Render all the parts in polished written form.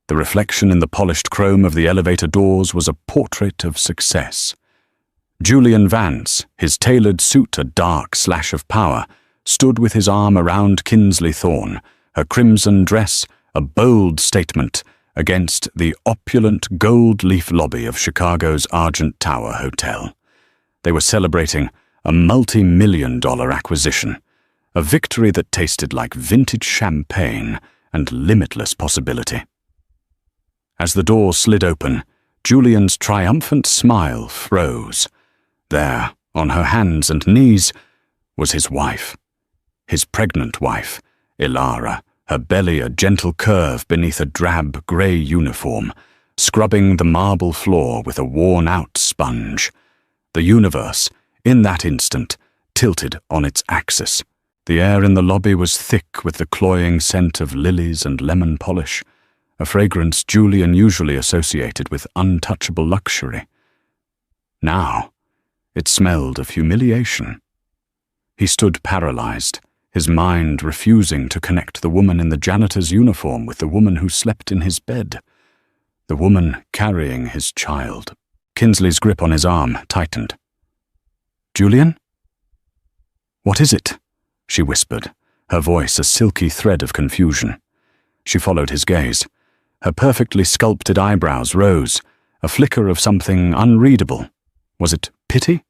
The reflection in the polished chrome of the elevator doors was a portrait of success. Julian Vance, his tailored suit a dark slash of power, stood with his arm around Kinsley Thorne, her crimson dress a bold statement against the opulent gold-leaf lobby of Chicago's Argent Tower Hotel. They were celebrating a multi-million-dollar acquisition, a victory that tasted like vintage champagne and limitless possibility. As the door slid open, Julian's triumphant smile froze. There, on her hands and knees, was his wife. His pregnant wife, Ilara, her belly a gentle curve beneath a drab grey uniform, scrubbing the marble floor with a worn-out sponge. The universe, in that instant, tilted on its axis. The air in the lobby was thick with the cloying scent of lilies and lemon polish, a fragrance Julian usually associated with untouchable luxury. Now, it smelled of humiliation. He stood paralyzed, his mind refusing to connect the woman in the janitor's uniform with the woman who slept in his bed, the woman carrying his child. Kinsley's grip on his arm tightened. "Julian? What is it?" she whispered, her voice a silky thread of confusion. She followed his gaze. Her perfectly sculpted eyebrows rose, a flicker of something unreadable. Was it pity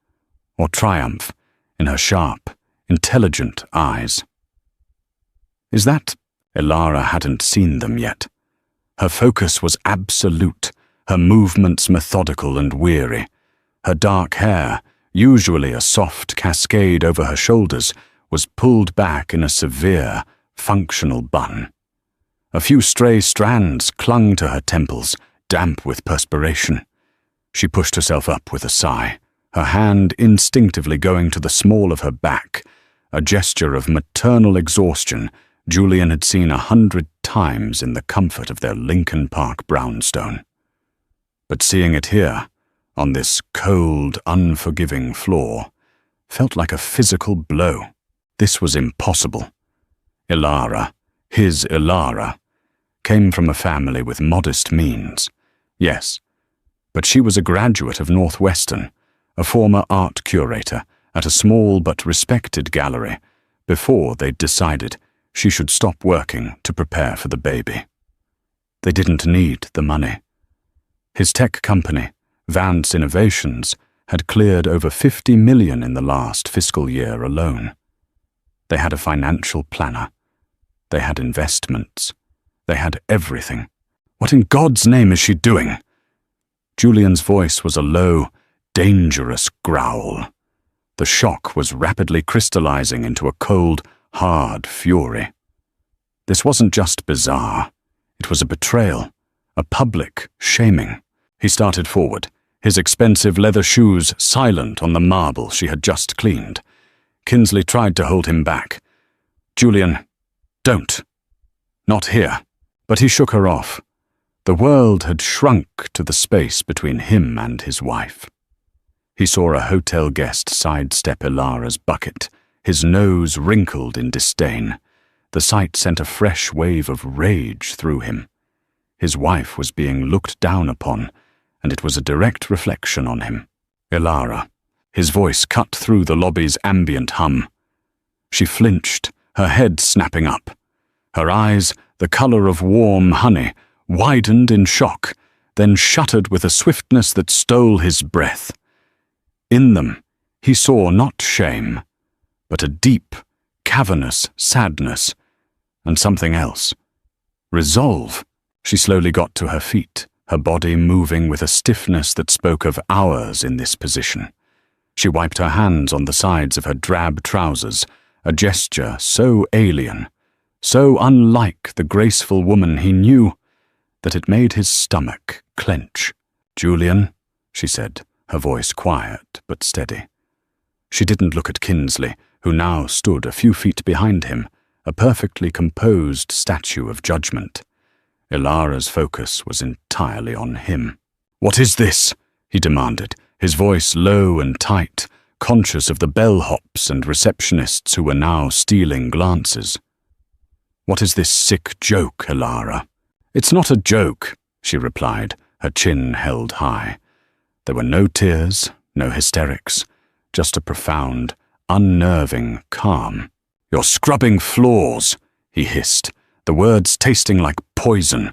or triumph in her sharp, intelligent eyes? "Is that—" Ilara hadn't seen them yet. Her focus was absolute, her movements methodical and weary. Her dark hair, usually a soft cascade over her shoulders, was pulled back in a severe, functional bun. A few stray strands clung to her temples, damp with perspiration. She pushed herself up with a sigh, her hand instinctively going to the small of her back, a gesture of maternal exhaustion Julian had seen 100 times in the comfort of their Lincoln Park brownstone. But seeing it here, on this cold, unforgiving floor, felt like a physical blow. This was impossible. Ilara, his Ilara, came from a family with modest means. Yes, but she was a graduate of Northwestern, a former art curator at a small but respected gallery, before they'd decided she should stop working to prepare for the baby. They didn't need the money. His tech company, Vance Innovations, had cleared over $50 million in the last fiscal year alone. They had a financial planner. They had investments. They had everything. What in God's name is she doing? Julian's voice was a low, dangerous growl. The shock was rapidly crystallizing into a cold, hard fury. This wasn't just bizarre. It was a betrayal, a public shaming. He started forward, his expensive leather shoes silent on the marble she had just cleaned. Kinsley tried to hold him back. "Julian, don't. Not here." But he shook her off. The world had shrunk to the space between him and his wife. He saw a hotel guest sidestep Ilara's bucket, his nose wrinkled in disdain. The sight sent a fresh wave of rage through him. His wife was being looked down upon, and it was a direct reflection on him. Ilara. His voice cut through the lobby's ambient hum. She flinched, her head snapping up. Her eyes, the color of warm honey, widened in shock, then shuttered with a swiftness that stole his breath. In them, he saw not shame, but a deep, cavernous sadness, and something else. Resolve. She slowly got to her feet, her body moving with a stiffness that spoke of hours in this position. She wiped her hands on the sides of her drab trousers, a gesture so alien, so unlike the graceful woman he knew, that it made his stomach clench. "Julian," she said, her voice quiet but steady. She didn't look at Kinsley, who now stood a few feet behind him, a perfectly composed statue of judgment. Ilara's focus was entirely on him. "What is this?" he demanded, his voice low and tight, conscious of the bellhops and receptionists who were now stealing glances. "What is this sick joke, Ilara?" "It's not a joke," she replied, her chin held high. There were no tears, no hysterics, just a profound, unnerving calm. "You're scrubbing floors," he hissed, the words tasting like poison.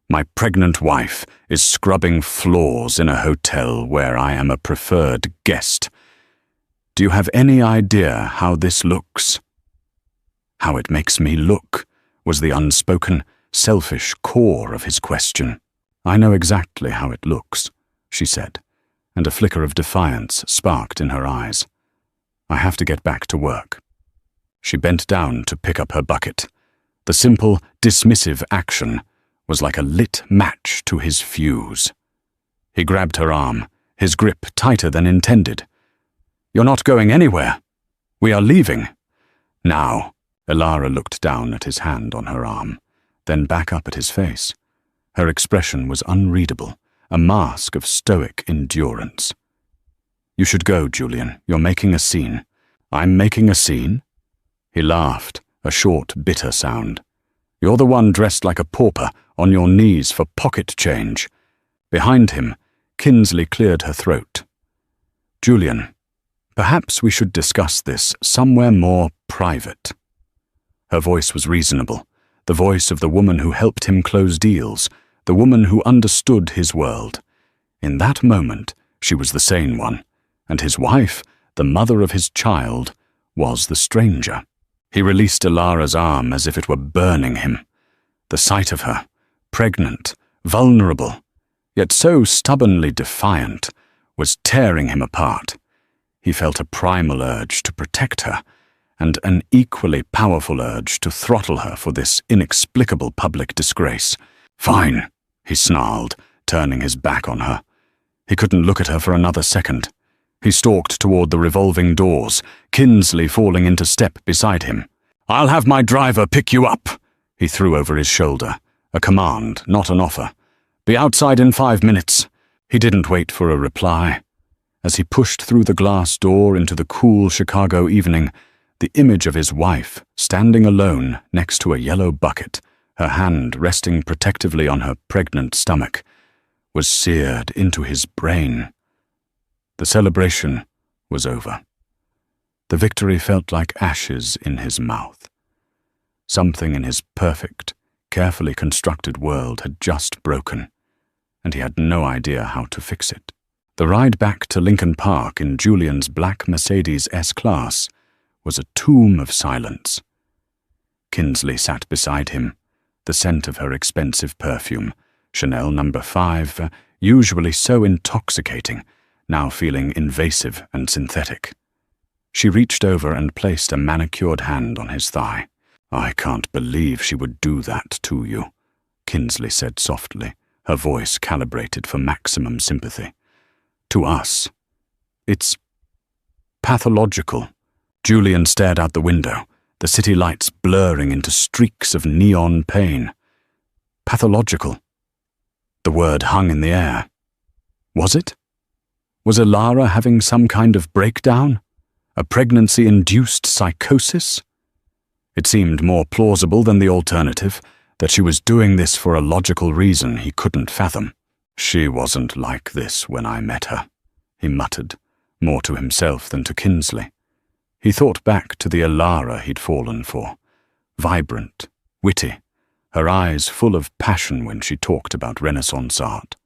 "My pregnant wife is scrubbing floors in a hotel where I am a preferred guest. Do you have any idea how this looks?" "How it makes me look," was the unspoken, selfish core of his question. "I know exactly how it looks," she said, and a flicker of defiance sparked in her eyes. "I have to get back to work." She bent down to pick up her bucket. The simple, dismissive action was like a lit match to his fuse. He grabbed her arm, his grip tighter than intended. "You're not going anywhere. We are leaving." "Now." Elara looked down at his hand on her arm, then back up at his face. Her expression was unreadable, a mask of stoic endurance. "You should go, Julian. You're making a scene." "I'm making a scene?" He laughed, a short, bitter sound. "You're the one dressed like a pauper, on your knees for pocket change." Behind him, Kinsley cleared her throat. "Julian, perhaps we should discuss this somewhere more private." Her voice was reasonable, the voice of the woman who helped him close deals, the woman who understood his world. In that moment, she was the sane one, and his wife, the mother of his child, was the stranger. He released Elara's arm as if it were burning him. The sight of her, pregnant, vulnerable, yet so stubbornly defiant, was tearing him apart. He felt a primal urge to protect her, and an equally powerful urge to throttle her for this inexplicable public disgrace. "Fine," he snarled, turning his back on her. He couldn't look at her for another second. He stalked toward the revolving doors, Kinsley falling into step beside him. "I'll have my driver pick you up," he threw over his shoulder, a command, not an offer. "Be outside in 5 minutes." He didn't wait for a reply. As he pushed through the glass door into the cool Chicago evening, the image of his wife, standing alone next to a yellow bucket, her hand resting protectively on her pregnant stomach, was seared into his brain. The celebration was over. The victory felt like ashes in his mouth. Something in his perfect, carefully constructed world had just broken, and he had no idea how to fix it. The ride back to Lincoln Park in Julian's black Mercedes S-Class was a tomb of silence. Kinsley sat beside him, the scent of her expensive perfume, Chanel No. 5, usually so intoxicating, now feeling invasive and synthetic. She reached over and placed a manicured hand on his thigh. "I can't believe she would do that to you," Kinsley said softly, her voice calibrated for maximum sympathy. "To us. It's pathological." Julian stared out the window, the city lights blurring into streaks of neon pain. Pathological. The word hung in the air. Was it? Was Elara having some kind of breakdown? A pregnancy-induced psychosis? It seemed more plausible than the alternative, that she was doing this for a logical reason he couldn't fathom. "She wasn't like this when I met her," he muttered, more to himself than to Kinsley. He thought back to the Elara he'd fallen for. Vibrant, witty, her eyes full of passion when she talked about Renaissance art.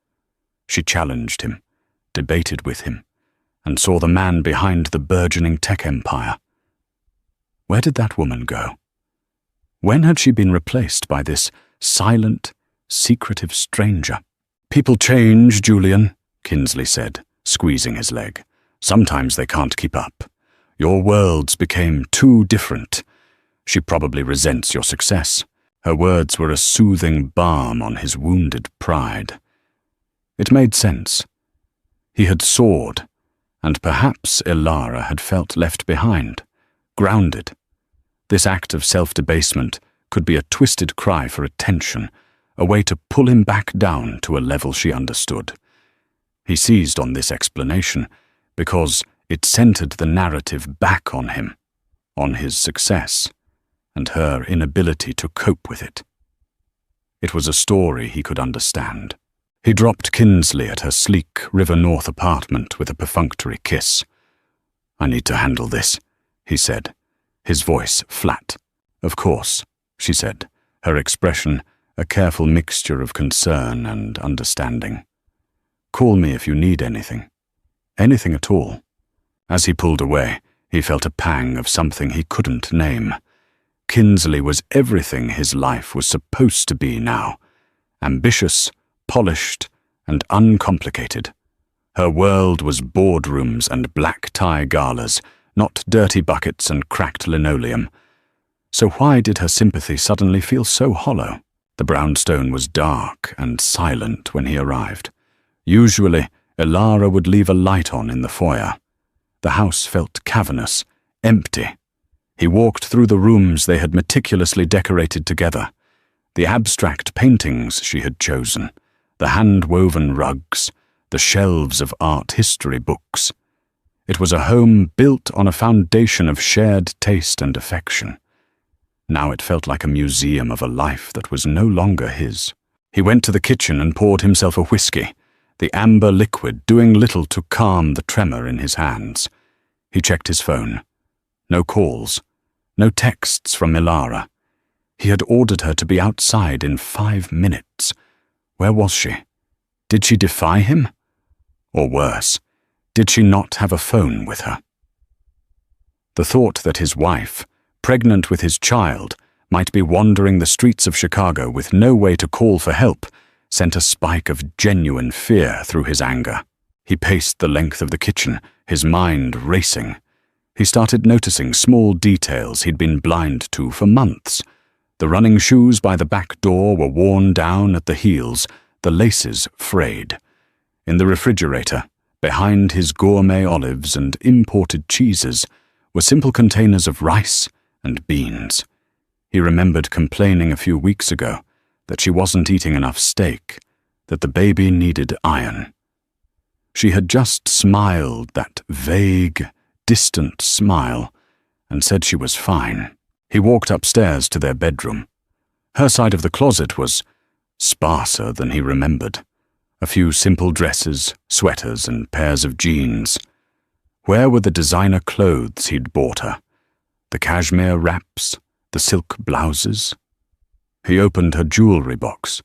She challenged him, debated with him, and saw the man behind the burgeoning tech empire. Where did that woman go? When had she been replaced by this silent, secretive stranger? "People change, Julian," Kinsley said, squeezing his leg. "Sometimes they can't keep up. Your worlds became too different. She probably resents your success." Her words were a soothing balm on his wounded pride. It made sense. He had soared, and perhaps Elara had felt left behind, grounded. This act of self-debasement could be a twisted cry for attention, a way to pull him back down to a level she understood. He seized on this explanation because it centered the narrative back on him, on his success, and her inability to cope with it. It was a story he could understand. He dropped Kinsley at her sleek River North apartment with a perfunctory kiss. "I need to handle this," he said, his voice flat. "Of course," she said, her expression a careful mixture of concern and understanding. "Call me if you need anything. Anything at all." As he pulled away, he felt a pang of something he couldn't name. Kinsley was everything his life was supposed to be now. Ambitious, polished, and uncomplicated. Her world was boardrooms and black tie galas, not dirty buckets and cracked linoleum. So why did her sympathy suddenly feel so hollow? The brownstone was dark and silent when he arrived. Usually, Elara would leave a light on in the foyer. The house felt cavernous, empty. He walked through the rooms they had meticulously decorated together. The abstract paintings she had chosen, the hand-woven rugs, the shelves of art history books. It was a home built on a foundation of shared taste and affection. Now it felt like a museum of a life that was no longer his. He went to the kitchen and poured himself a whiskey, the amber liquid doing little to calm the tremor in his hands. He checked his phone. No calls, no texts from Elara. He had ordered her to be outside in 5 minutes. Where was she? Did she defy him? Or worse, did she not have a phone with her? The thought that his wife, pregnant with his child, might be wandering the streets of Chicago with no way to call for help sent a spike of genuine fear through his anger. He paced the length of the kitchen, his mind racing. He started noticing small details he'd been blind to for months. The running shoes by the back door were worn down at the heels, the laces frayed. In the refrigerator, behind his gourmet olives and imported cheeses, were simple containers of rice and beans. He remembered complaining a few weeks ago that she wasn't eating enough steak, that the baby needed iron. She had just smiled that vague, distant smile and said she was fine. He walked upstairs to their bedroom. Her side of the closet was sparser than he remembered. A few simple dresses, sweaters, and pairs of jeans. Where were the designer clothes he'd bought her? The cashmere wraps, the silk blouses? He opened her jewelry box.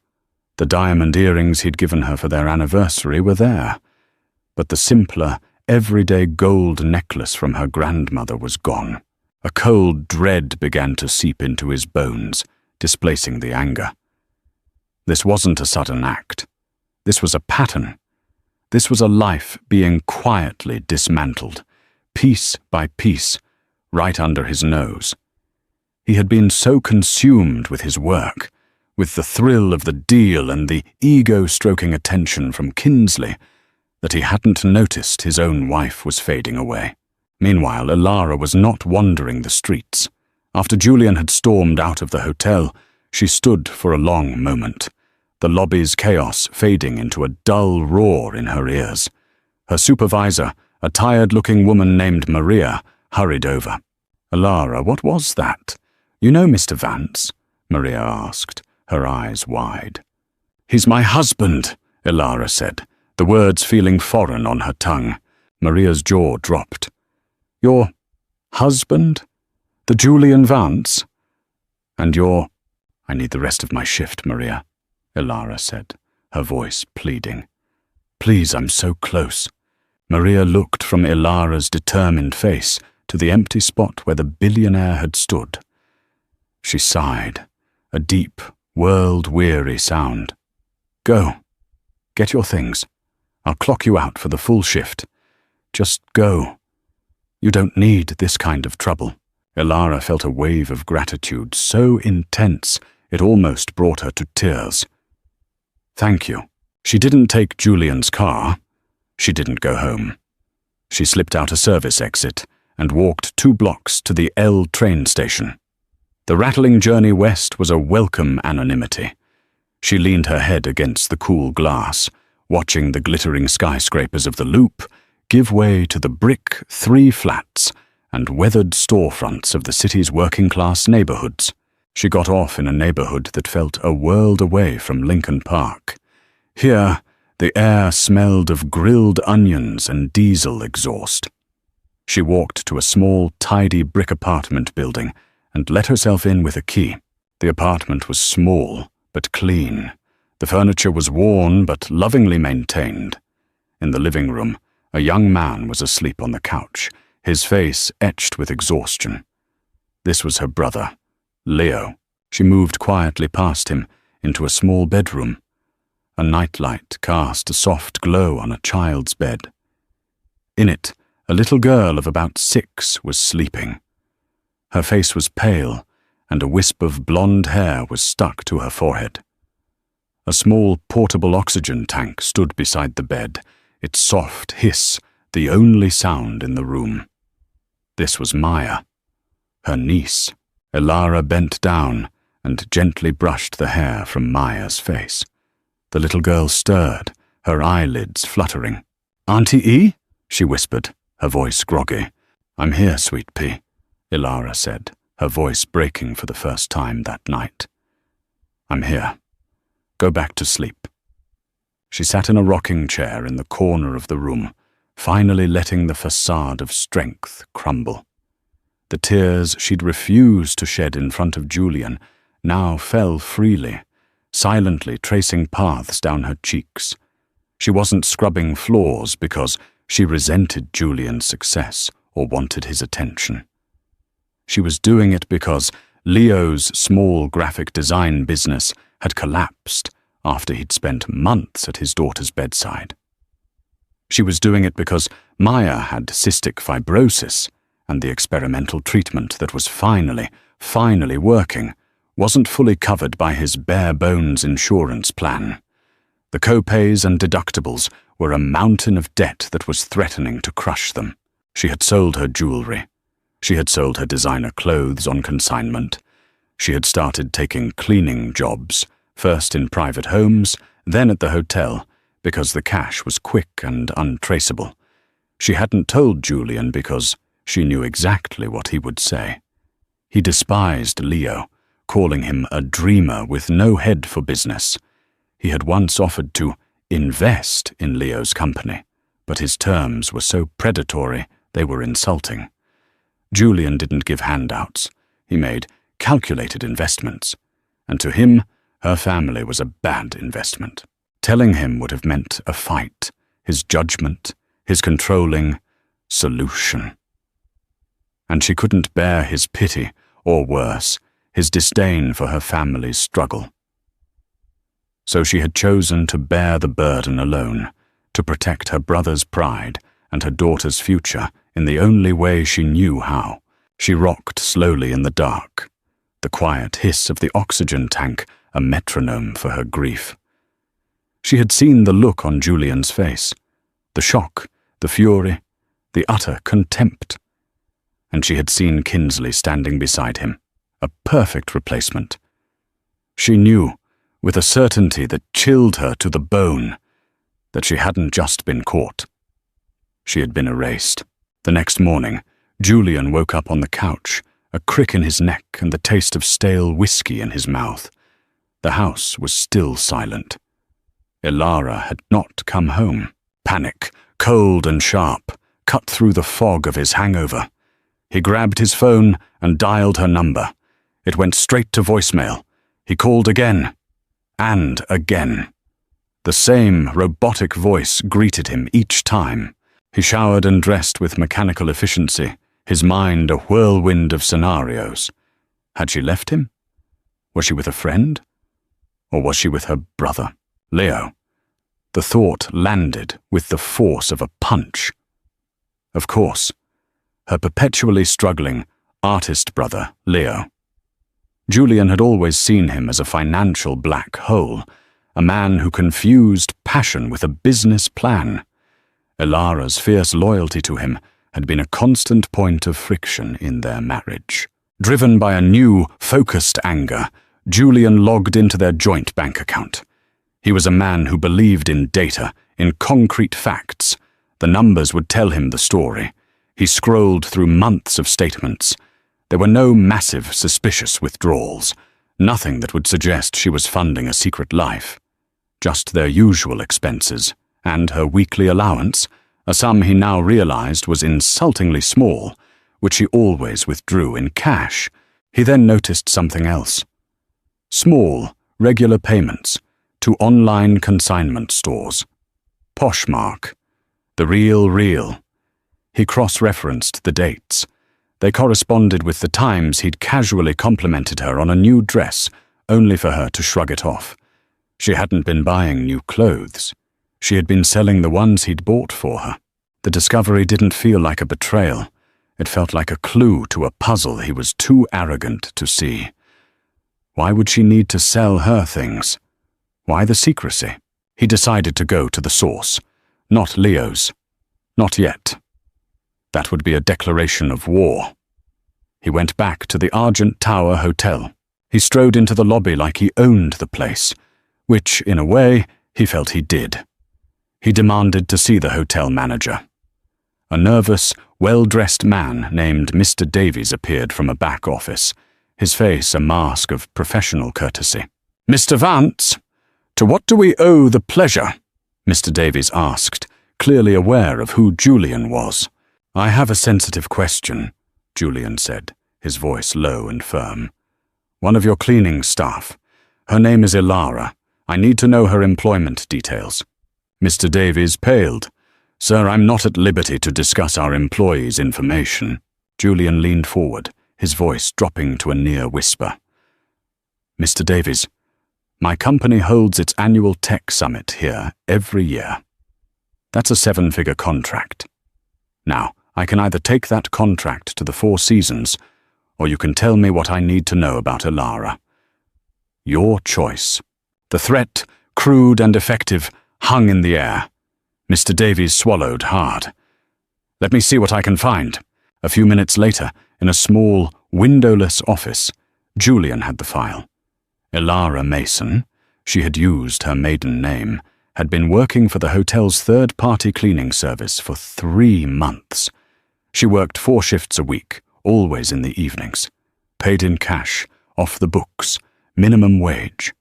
The diamond earrings he'd given her for their anniversary were there, but the simpler, everyday gold necklace from her grandmother was gone. A cold dread began to seep into his bones, displacing the anger. This wasn't a sudden act. This was a pattern. This was a life being quietly dismantled, piece by piece, right under his nose. He had been so consumed with his work, with the thrill of the deal and the ego-stroking attention from Kinsley, that he hadn't noticed his own wife was fading away. Meanwhile, Elara was not wandering the streets. After Julian had stormed out of the hotel, she stood for a long moment, the lobby's chaos fading into a dull roar in her ears. Her supervisor, a tired-looking woman named Maria, hurried over. "Elara, what was that? You know Mr. Vance?" Maria asked, her eyes wide. "He's my husband," Elara said, the words feeling foreign on her tongue. Maria's jaw dropped. "Your husband? The Julian Vance? And I need the rest of my shift, Maria," Elara said, her voice pleading. "Please, I'm so close." Maria looked from Elara's determined face to the empty spot where the billionaire had stood. She sighed, a deep, world-weary sound. "Go. Get your things. I'll clock you out for the full shift. Just go. You don't need this kind of trouble." Elara felt a wave of gratitude so intense it almost brought her to tears. "Thank you." She didn't take Julian's car. She didn't go home. She slipped out a service exit and walked 2 blocks to the L train station. The rattling journey west was a welcome anonymity. She leaned her head against the cool glass, watching the glittering skyscrapers of the Loop give way to the brick 3 flats and weathered storefronts of the city's working-class neighborhoods. She got off in a neighborhood that felt a world away from Lincoln Park. Here, the air smelled of grilled onions and diesel exhaust. She walked to a small, tidy brick apartment building and let herself in with a key. The apartment was small, but clean. The furniture was worn, but lovingly maintained. In the living room, a young man was asleep on the couch, his face etched with exhaustion. This was her brother, Leo. She moved quietly past him into a small bedroom. A nightlight cast a soft glow on a child's bed. In it, a little girl of about 6 was sleeping. Her face was pale, and a wisp of blonde hair was stuck to her forehead. A small portable oxygen tank stood beside the bed, its soft hiss the only sound in the room. This was Maya, her niece. Elara bent down and gently brushed the hair from Maya's face. The little girl stirred, her eyelids fluttering. "Auntie E?" she whispered, her voice groggy. "I'm here, sweet pea," Elara said, her voice breaking for the first time that night. "I'm here. Go back to sleep." She sat in a rocking chair in the corner of the room, finally letting the facade of strength crumble. The tears she'd refused to shed in front of Julian now fell freely, silently tracing paths down her cheeks. She wasn't scrubbing floors because she resented Julian's success or wanted his attention. She was doing it because Leo's small graphic design business had collapsed after he'd spent months at his daughter's bedside. She was doing it because Maya had cystic fibrosis, and the experimental treatment that was finally working wasn't fully covered by his bare-bones insurance plan. The co-pays and deductibles were a mountain of debt that was threatening to crush them. She had sold her jewelry. She had sold her designer clothes on consignment. She had started taking cleaning jobs, first in private homes, then at the hotel, because the cash was quick and untraceable. She hadn't told Julian because she knew exactly what he would say. He despised Leo, calling him a dreamer with no head for business. He had once offered to invest in Leo's company, but his terms were so predatory they were insulting. Julian didn't give handouts. He made calculated investments, and to him, her family was a bad investment. Telling him would have meant a fight, his judgment, his controlling solution. And she couldn't bear his pity, or worse, his disdain for her family's struggle. So she had chosen to bear the burden alone, to protect her brother's pride and her daughter's future in the only way she knew how. She rocked slowly in the dark, the quiet hiss of the oxygen tank a metronome for her grief. She had seen the look on Julian's face, the shock, the fury, the utter contempt. And she had seen Kinsley standing beside him, a perfect replacement. She knew, with a certainty that chilled her to the bone, that she hadn't just been caught. She had been erased. The next morning, Julian woke up on the couch, a crick in his neck and the taste of stale whiskey in his mouth. The house was still silent. Elara had not come home. Panic, cold and sharp, cut through the fog of his hangover. He grabbed his phone and dialed her number. It went straight to voicemail. He called again, and again. The same robotic voice greeted him each time. He showered and dressed with mechanical efficiency, his mind a whirlwind of scenarios. Had she left him? Was she with a friend? Or was she with her brother, Leo? The thought landed with the force of a punch. Of course, her perpetually struggling artist brother, Leo. Julian had always seen him as a financial black hole, a man who confused passion with a business plan. Elara's fierce loyalty to him had been a constant point of friction in their marriage. Driven by a new, focused anger, Julian logged into their joint bank account. He was a man who believed in data, in concrete facts. The numbers would tell him the story. He scrolled through months of statements. There were no massive, suspicious withdrawals, Nothing that would suggest she was funding a secret life. Just their usual expenses, and her weekly allowance, a sum he now realized was insultingly small, which he always withdrew in cash. He then noticed something else. Small, regular payments to online consignment stores. Poshmark. The real. He cross-referenced the dates. They corresponded with the times he'd casually complimented her on a new dress, only for her to shrug it off. She hadn't been buying new clothes. She had been selling the ones he'd bought for her. The discovery didn't feel like a betrayal. It felt like a clue to a puzzle he was too arrogant to see. Why would she need to sell her things? Why the secrecy? He decided to go to the source, not Leo's. Not yet. That would be a declaration of war. He went back to the Argent Tower Hotel. He strode into the lobby like he owned the place, which, in a way, he felt he did. He demanded to see the hotel manager. A nervous, well-dressed man named Mr. Davies appeared from a back office, his face a mask of professional courtesy. "Mr. Vance, to what do we owe the pleasure?" Mr. Davies asked, clearly aware of who Julian was. "I have a sensitive question," Julian said, his voice low and firm. "One of your cleaning staff. Her name is Ilara. I need to know her employment details." Mr. Davies paled. "Sir, I'm not at liberty to discuss our employees' information." Julian leaned forward, his voice dropping to a near whisper. "Mr. Davies, my company holds its annual tech summit here every year. That's a 7-figure contract. Now, I can either take that contract to the Four Seasons, or you can tell me what I need to know about Ilara. Your choice." The threat, crude and effective, hung in the air. Mr. Davies swallowed hard. "Let me see what I can find." A few minutes later, in a small, windowless office, Julian had the file. Ilara Mason, she had used her maiden name, had been working for the hotel's third-party cleaning service for 3 months. She worked 4 shifts a week, always in the evenings. Paid in cash, off the books, minimum wage.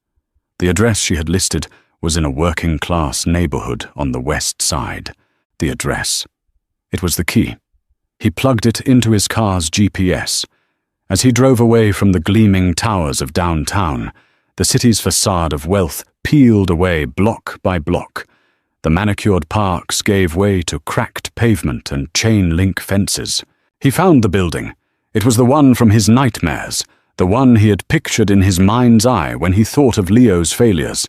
The address she had listed was in a working-class neighborhood on the west side. The address. It was the key. He plugged it into his car's GPS. As he drove away from the gleaming towers of downtown, the city's facade of wealth peeled away block by block. The manicured parks gave way to cracked pavement and chain-link fences. He found the building. It was the one from his nightmares, the one he had pictured in his mind's eye when he thought of Leo's failures.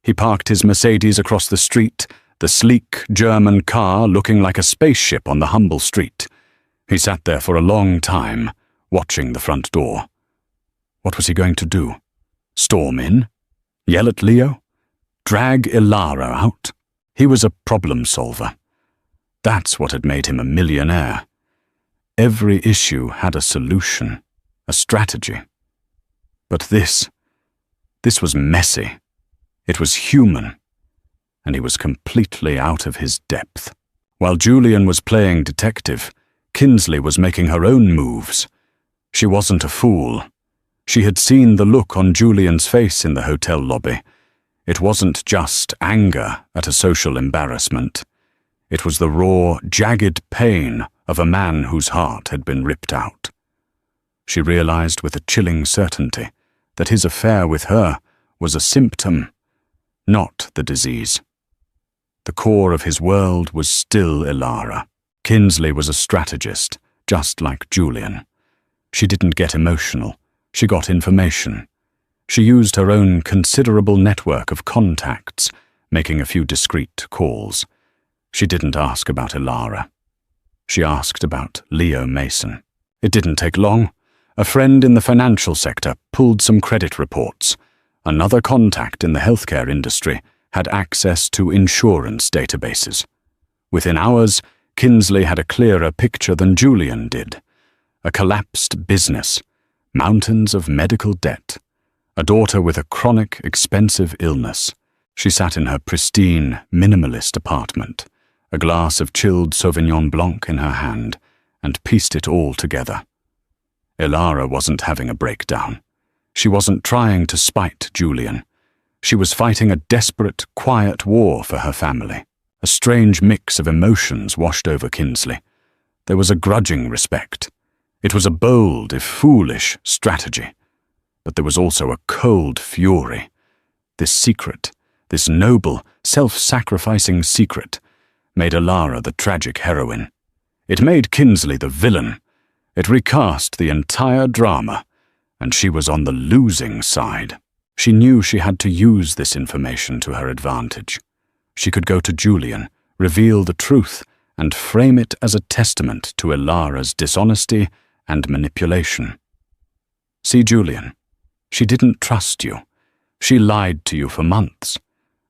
He parked his Mercedes across the street, the sleek German car looking like a spaceship on the humble street. He sat there for a long time, watching the front door. What was he going to do? Storm in? Yell at Leo? Drag Ilara out? He was a problem solver. That's what had made him a millionaire. Every issue had a solution, a strategy. But this was messy. It was human, and he was completely out of his depth. While Julian was playing detective, Kinsley was making her own moves. She wasn't a fool. She had seen the look on Julian's face in the hotel lobby. It wasn't just anger at a social embarrassment. It was the raw, jagged pain of a man whose heart had been ripped out. She realized with a chilling certainty that his affair with her was a symptom, not the disease. The core of his world was still Ilara. Kinsley was a strategist, just like Julian. She didn't get emotional. She got information. She used her own considerable network of contacts, making a few discreet calls. She didn't ask about Ilara. She asked about Leo Mason. It didn't take long. A friend in the financial sector pulled some credit reports. Another contact in the healthcare industry had access to insurance databases. Within hours, Kinsley had a clearer picture than Julian did. A collapsed business, mountains of medical debt, a daughter with a chronic, expensive illness. She sat in her pristine, minimalist apartment, a glass of chilled Sauvignon Blanc in her hand, and pieced it all together. Ilara wasn't having a breakdown. She wasn't trying to spite Julian. She was fighting a desperate, quiet war for her family. A strange mix of emotions washed over Kinsley. There was a grudging respect. It was a bold, if foolish, strategy. But there was also a cold fury. This secret, this noble, self-sacrificing secret, made Alara the tragic heroine. It made Kinsley the villain. It recast the entire drama, and she was on the losing side. She knew she had to use this information to her advantage. She could go to Julian, reveal the truth, and frame it as a testament to Alara's dishonesty and manipulation. See, Julian, she didn't trust you. She lied to you for months.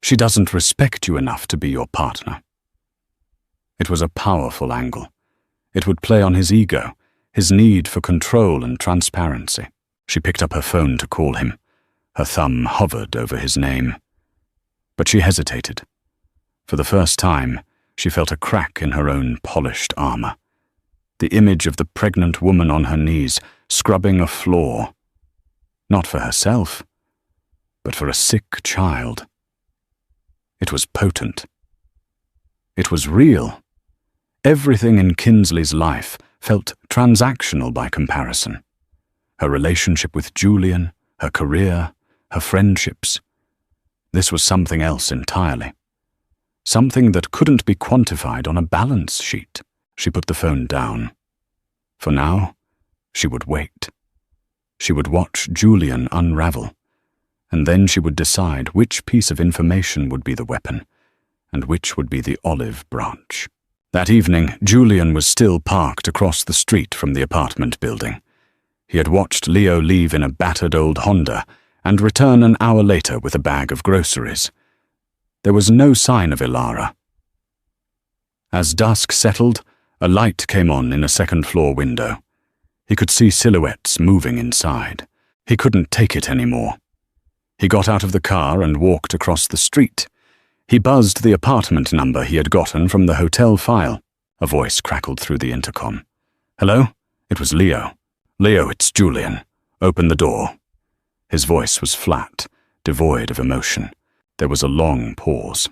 She doesn't respect you enough to be your partner. It was a powerful angle. It would play on his ego, his need for control and transparency. She picked up her phone to call him. Her thumb hovered over his name. But she hesitated. For the first time, she felt a crack in her own polished armor. The image of the pregnant woman on her knees, scrubbing a floor. Not for herself, but for a sick child. It was potent. It was real. Everything in Kinsley's life felt transactional by comparison. Her relationship with Julian, her career, her friendships. This was something else entirely. Something that couldn't be quantified on a balance sheet. She put the phone down. For now, she would wait. She would watch Julian unravel, and then she would decide which piece of information would be the weapon, and which would be the olive branch. That evening, Julian was still parked across the street from the apartment building. He had watched Leo leave in a battered old Honda and return an hour later with a bag of groceries. There was no sign of Alara. As dusk settled, a light came on in a second-floor window. He could see silhouettes moving inside. He couldn't take it anymore. He got out of the car and walked across the street. He buzzed the apartment number he had gotten from the hotel file. A voice crackled through the intercom. "Hello?" It was Leo. "Leo, it's Julian. Open the door." His voice was flat, devoid of emotion. There was a long pause.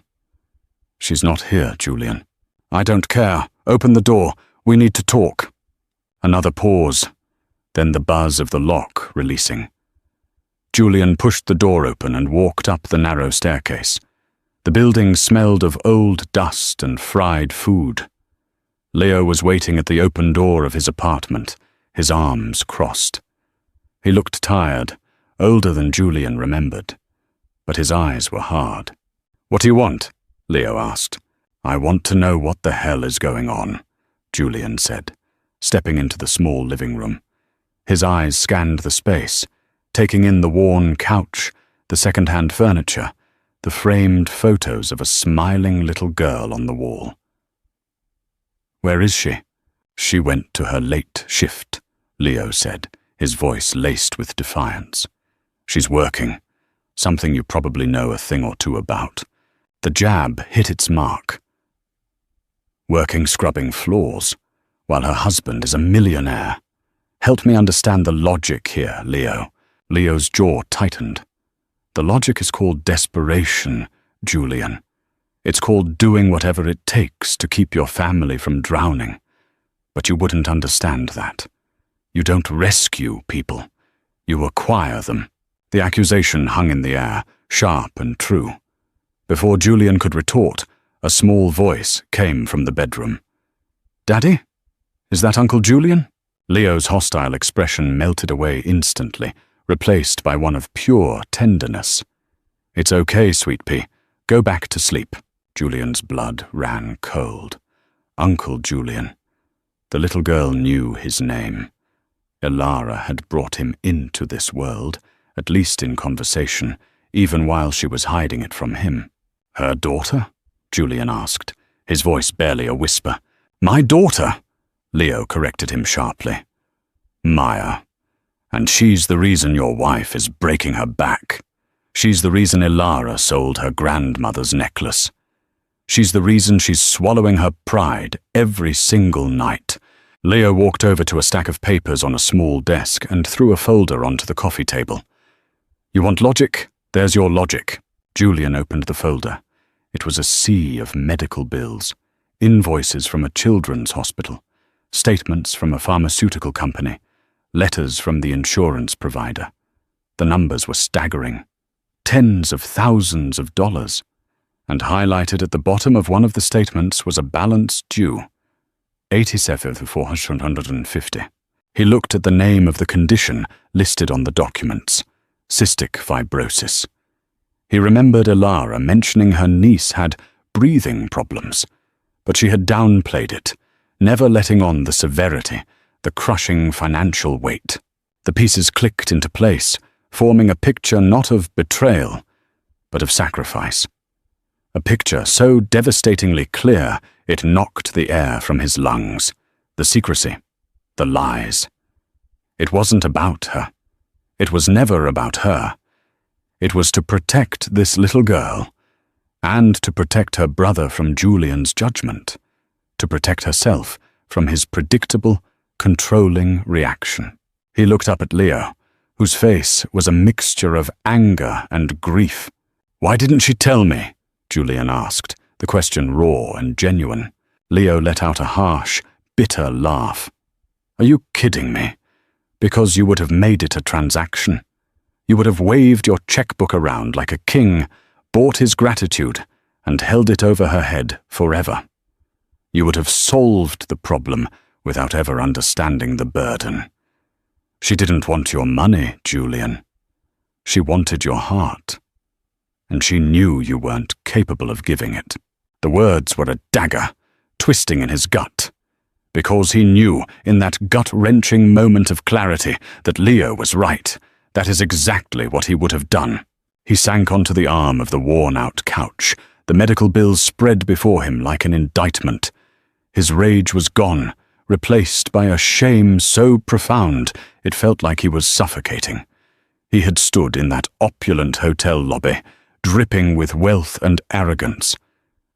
"She's not here, Julian." "I don't care. Open the door. We need to talk." Another pause, then the buzz of the lock releasing. Julian pushed the door open and walked up the narrow staircase. The building smelled of old dust and fried food. Leo was waiting at the open door of his apartment, his arms crossed. He looked tired, older than Julian remembered, but his eyes were hard. "What do you want?" Leo asked. "I want to know what the hell is going on," Julian said, stepping into the small living room. His eyes scanned the space, taking in the worn couch, the second-hand furniture, the framed photos of a smiling little girl on the wall. "Where is she?" "She went to her late shift," Leo said, his voice laced with defiance. "She's working, something you probably know a thing or two about." The jab hit its mark. Working scrubbing floors, while her husband is a millionaire. Help me understand the logic here, Leo. Leo's jaw tightened. The logic is called desperation, Julian. It's called doing whatever it takes to keep your family from drowning. But you wouldn't understand that. You don't rescue people. You acquire them. The accusation hung in the air, sharp and true. Before Julian could retort, a small voice came from the bedroom. "Daddy? Is that Uncle Julian?" Leo's hostile expression melted away instantly, replaced by one of pure tenderness. "It's okay, sweet pea. Go back to sleep." Julian's blood ran cold. Uncle Julian. The little girl knew his name. Alara had brought him into this world, at least in conversation, even while she was hiding it from him. "Her daughter?" Julian asked, his voice barely a whisper. "My daughter," Leo corrected him sharply. "Maya. And she's the reason your wife is breaking her back. She's the reason Alara sold her grandmother's necklace. She's the reason she's swallowing her pride every single night." Leo walked over to a stack of papers on a small desk and threw a folder onto the coffee table. You want logic? There's your logic. Julian opened the folder. It was a sea of medical bills, invoices from a children's hospital, statements from a pharmaceutical company, letters from the insurance provider. The numbers were staggering. Tens of thousands of dollars. And highlighted at the bottom of one of the statements was a balance due. 87,450. He looked at the name of the condition listed on the documents. Cystic fibrosis. He remembered Elara mentioning her niece had breathing problems, but she had downplayed it, never letting on the severity, the crushing financial weight. The pieces clicked into place, forming a picture not of betrayal, but of sacrifice. A picture so devastatingly clear it knocked the air from his lungs. The secrecy, the lies. It wasn't about her. It was never about her. It was to protect this little girl, and to protect her brother from Julian's judgment, to protect herself from his predictable, controlling reaction. He looked up at Leo, whose face was a mixture of anger and grief. "Why didn't she tell me?" Julian asked, the question raw and genuine. Leo let out a harsh, bitter laugh. "Are you kidding me? Because you would have made it a transaction. You would have waved your checkbook around like a king, bought his gratitude, and held it over her head forever. You would have solved the problem without ever understanding the burden. She didn't want your money, Julian. She wanted your heart. And she knew you weren't capable of giving it." The words were a dagger, twisting in his gut. Because he knew, in that gut-wrenching moment of clarity, that Leo was right. That is exactly what he would have done. He sank onto the arm of the worn-out couch. The medical bills spread before him like an indictment. His rage was gone, replaced by a shame so profound it felt like he was suffocating. He had stood in that opulent hotel lobby, dripping with wealth and arrogance,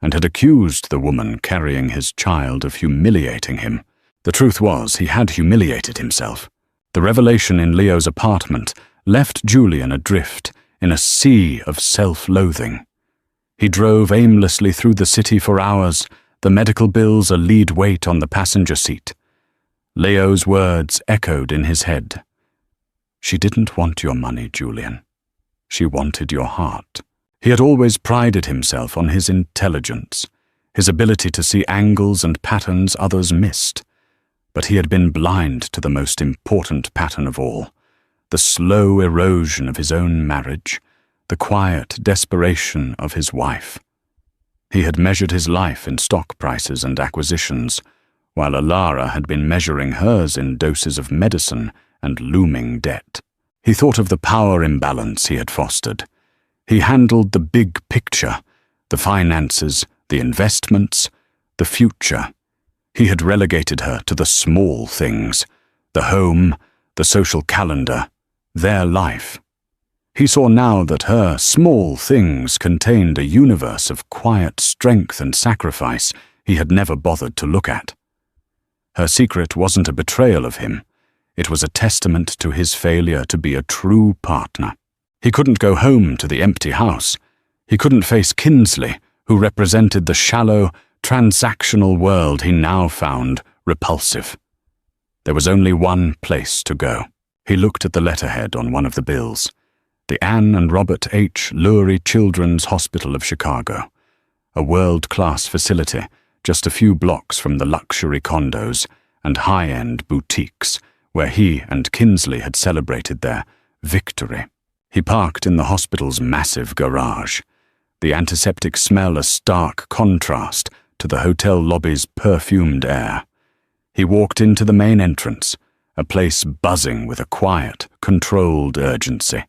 and had accused the woman carrying his child of humiliating him. The truth was, he had humiliated himself. The revelation in Leo's apartment left Julian adrift in a sea of self-loathing. He drove aimlessly through the city for hours, the medical bills a lead weight on the passenger seat. Leo's words echoed in his head. "She didn't want your money, Julian. She wanted your heart." He had always prided himself on his intelligence, his ability to see angles and patterns others missed. But he had been blind to the most important pattern of all, the slow erosion of his own marriage, the quiet desperation of his wife. He had measured his life in stock prices and acquisitions, while Elara had been measuring hers in doses of medicine and looming debt. He thought of the power imbalance he had fostered. He handled the big picture, the finances, the investments, the future. He had relegated her to the small things, the home, the social calendar, their life. He saw now that her small things contained a universe of quiet strength and sacrifice he had never bothered to look at. Her secret wasn't a betrayal of him. It was a testament to his failure to be a true partner. He couldn't go home to the empty house. He couldn't face Kinsley, who represented the shallow, transactional world he now found repulsive. There was only one place to go. He looked at the letterhead on one of the bills. The Anne and Robert H. Lurie Children's Hospital of Chicago, a world-class facility just a few blocks from the luxury condos and high-end boutiques where he and Kinsley had celebrated their victory. He parked in the hospital's massive garage, the antiseptic smell a stark contrast to the hotel lobby's perfumed air. He walked into the main entrance, a place buzzing with a quiet, controlled urgency.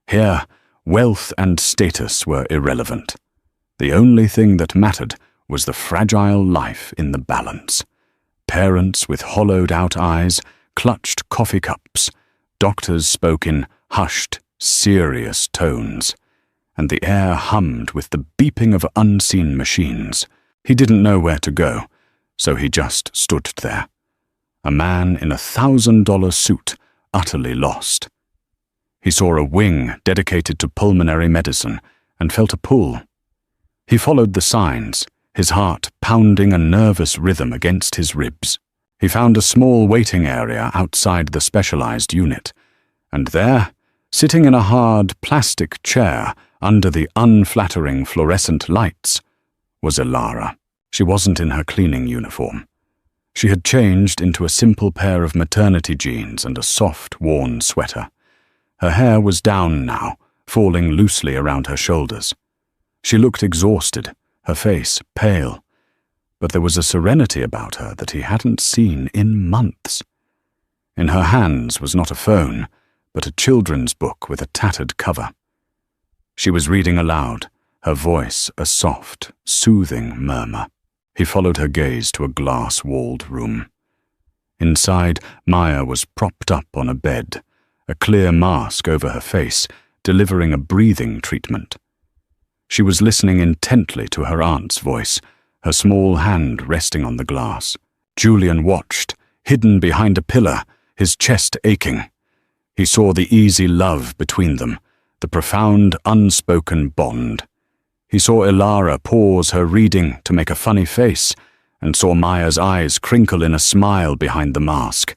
Here, wealth and status were irrelevant. The only thing that mattered was the fragile life in the balance. Parents with hollowed-out eyes clutched coffee cups. Doctors spoke in hushed, serious tones, and the air hummed with the beeping of unseen machines. He didn't know where to go, so he just stood there. A man in $1,000 suit, utterly lost. He saw a wing dedicated to pulmonary medicine and felt a pull. He followed the signs, his heart pounding a nervous rhythm against his ribs. He found a small waiting area outside the specialized unit, and there, sitting in a hard plastic chair under the unflattering fluorescent lights, was Elara. She wasn't in her cleaning uniform. She had changed into a simple pair of maternity jeans and a soft, worn sweater. Her hair was down now, falling loosely around her shoulders. She looked exhausted, her face pale, but there was a serenity about her that he hadn't seen in months. In her hands was not a phone, but a children's book with a tattered cover. She was reading aloud, her voice a soft, soothing murmur. He followed her gaze to a glass-walled room. Inside, Maya was propped up on a bed, a clear mask over her face, delivering a breathing treatment. She was listening intently to her aunt's voice, her small hand resting on the glass. Julian watched, hidden behind a pillar, his chest aching. He saw the easy love between them, the profound, unspoken bond. He saw Elara pause her reading to make a funny face, and saw Maya's eyes crinkle in a smile behind the mask.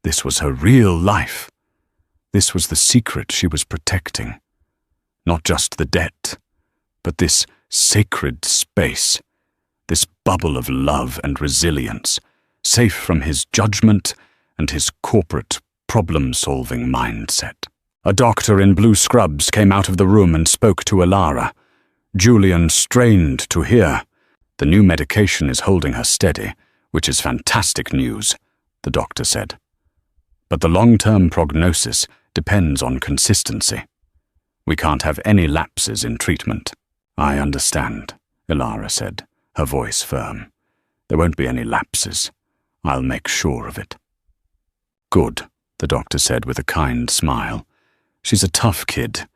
This was her real life. This was the secret she was protecting. Not just the debt, but this sacred space, this bubble of love and resilience, safe from his judgment and his corporate problem-solving mindset. A doctor in blue scrubs came out of the room and spoke to Elara. Julian strained to hear. The new medication is holding her steady, which is fantastic news, the doctor said. But the long-term prognosis depends on consistency. We can't have any lapses in treatment. I understand, Elara said, her voice firm. There won't be any lapses. I'll make sure of it. Good, the doctor said with a kind smile. She's a tough kid.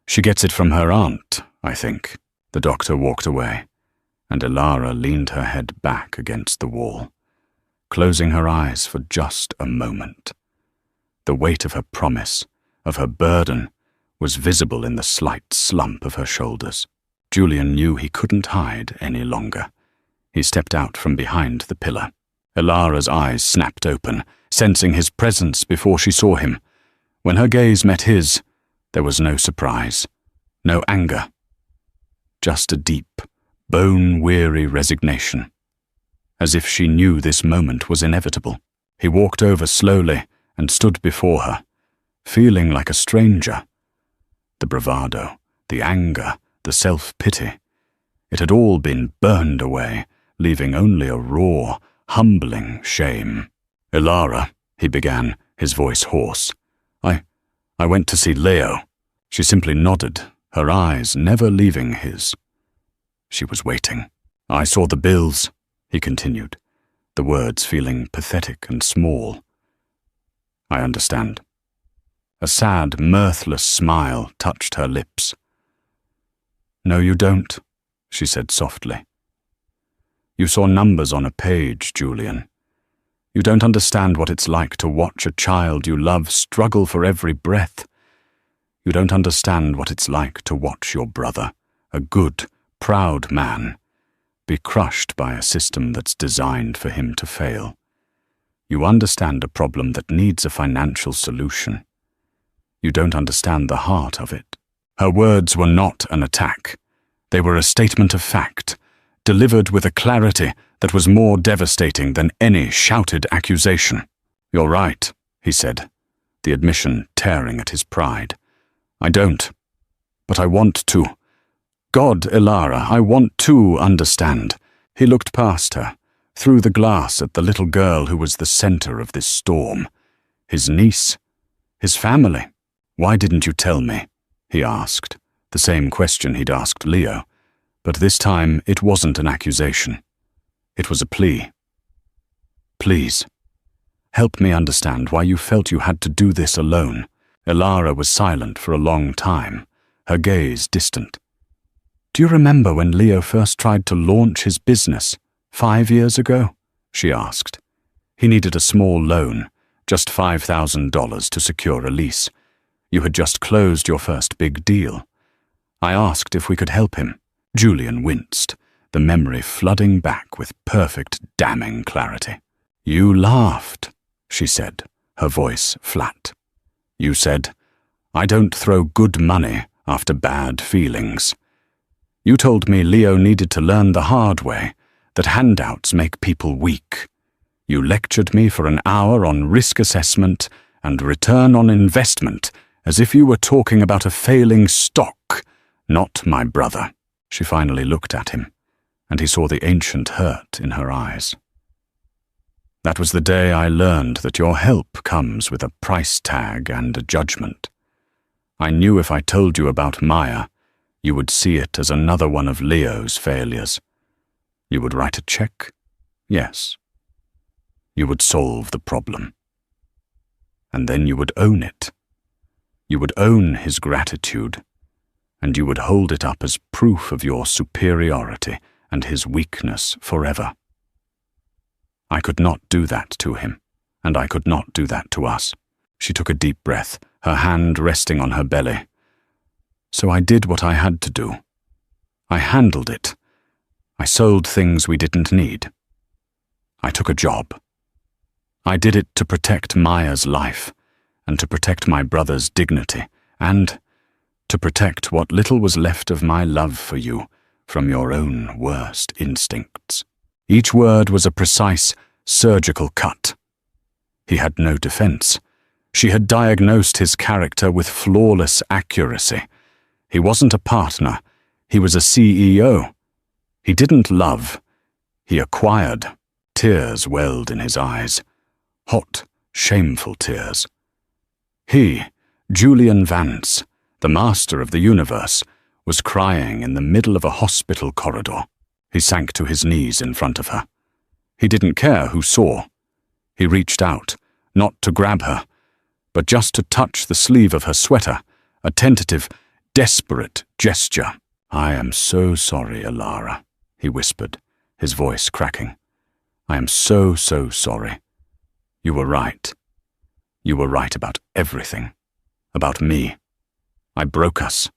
She gets it from her aunt, I think. The doctor walked away, and Elara leaned her head back against the wall, closing her eyes for just a moment. The weight of her promise, of her burden, was visible in the slight slump of her shoulders. Julian knew he couldn't hide any longer. He stepped out from behind the pillar. Elara's eyes snapped open, sensing his presence before she saw him. When her gaze met his, there was no surprise, no anger. Just a deep, bone-weary resignation, as if she knew this moment was inevitable. He walked over slowly and stood before her, feeling like a stranger. The bravado, the anger, the self-pity, it had all been burned away, leaving only a raw, humbling shame. Elara, he began, his voice hoarse. I went to see Leo. She simply nodded, her eyes never leaving his. She was waiting. I saw the bills, he continued, the words feeling pathetic and small. I understand. A sad, mirthless smile touched her lips. No, you don't, she said softly. You saw numbers on a page, Julian. You don't understand what it's like to watch a child you love struggle for every breath. You don't understand what it's like to watch your brother, a good, proud man, be crushed by a system that's designed for him to fail. You understand a problem that needs a financial solution. You don't understand the heart of it. Her words were not an attack. They were a statement of fact, delivered with a clarity that was more devastating than any shouted accusation. You're right, he said, the admission tearing at his pride. I don't, but I want to. God, Elara, I want to understand. He looked past her, through the glass at the little girl who was the center of this storm. His niece, his family. Why didn't you tell me? He asked, the same question he'd asked Leo, but this time it wasn't an accusation. It was a plea. Please, help me understand why you felt you had to do this alone. Elara was silent for a long time, her gaze distant. Do you remember when Leo first tried to launch his business, 5 years ago? She asked. He needed a small loan, just $5,000 to secure a lease. You had just closed your first big deal. I asked if we could help him. Julian winced, the memory flooding back with perfect damning clarity. You laughed, she said, her voice flat. You said, I don't throw good money after bad feelings. You told me Leo needed to learn the hard way, that handouts make people weak. You lectured me for an hour on risk assessment and return on investment, as if you were talking about a failing stock, not my brother. She finally looked at him, and he saw the ancient hurt in her eyes. That was the day I learned that your help comes with a price tag and a judgment. I knew if I told you about Maya, you would see it as another one of Leo's failures. You would write a check? Yes. You would solve the problem. And then you would own it. You would own his gratitude, and you would hold it up as proof of your superiority and his weakness forever. I could not do that to him, and I could not do that to us. She took a deep breath, her hand resting on her belly. So I did what I had to do. I handled it. I sold things we didn't need. I took a job. I did it to protect Maya's life, and to protect my brother's dignity, and to protect what little was left of my love for you from your own worst instincts. Each word was a precise, surgical cut. He had no defense. She had diagnosed his character with flawless accuracy. He wasn't a partner. He was a CEO. He didn't love. He acquired. Tears welled in his eyes. Hot, shameful tears. He, Julian Vance, the master of the universe, was crying in the middle of a hospital corridor. He sank to his knees in front of her. He didn't care who saw. He reached out, not to grab her, but just to touch the sleeve of her sweater, a tentative, desperate gesture. I am so sorry, Alara, he whispered, his voice cracking. I am so sorry. You were right. You were right about everything. About me. I broke us.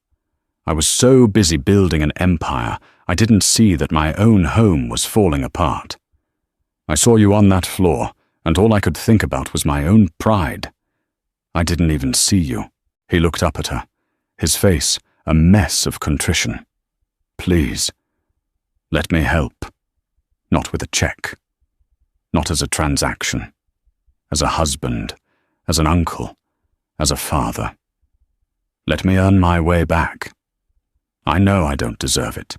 I was so busy building an empire, I didn't see that my own home was falling apart. I saw you on that floor, and all I could think about was my own pride. I didn't even see you. He looked up at her, his face a mess of contrition. Please, let me help. Not with a check. Not as a transaction. As a husband, as an uncle, as a father. Let me earn my way back. I know I don't deserve it,